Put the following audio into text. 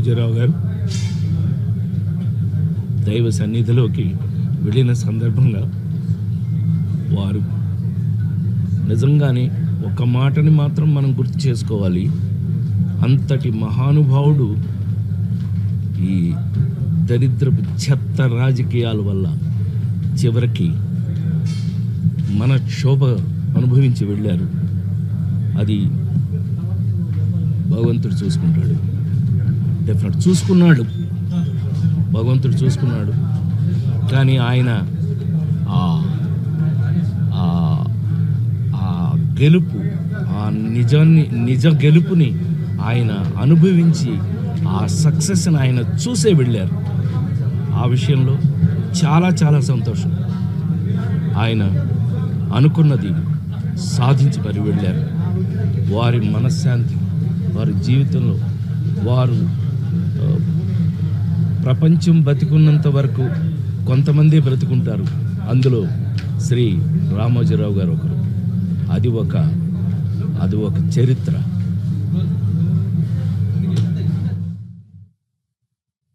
రామోజీరావు గారు దైవ సన్నిధిలోకి వెళ్ళిన సందర్భంగా వారు నిజంగానే ఒక మాటని మాత్రం మనం గుర్తు చేసుకోవాలి. అంతటి మహానుభావుడు ఈ దరిద్రపు చెత్త రాజకీయాల వల్ల చివరికి మన క్షోభ అనుభవించి వెళ్ళారు. అది భగవంతుడు చూసుకుంటాడు, డెఫినెట్ చూసుకున్నాడు, భగవంతుడు చూసుకున్నాడు. కానీ ఆయన గెలుపు, ఆ నిజ గెలుపుని ఆయన అనుభవించి ఆ సక్సెస్ని ఆయన చూసే వెళ్ళారు. ఆ విషయంలో చాలా చాలా సంతోషం. ఆయన అనుకున్నది సాధించి మరి వెళ్ళారు. వారి మనశ్శాంతి, వారి జీవితంలో వారు ప్రపంచం బతికున్నంత వరకు కొంతమంది బ్రతుకుంటారు. అందులో శ్రీ రామోజీరావు గారు ఒకరు. అది ఒక చరిత్ర.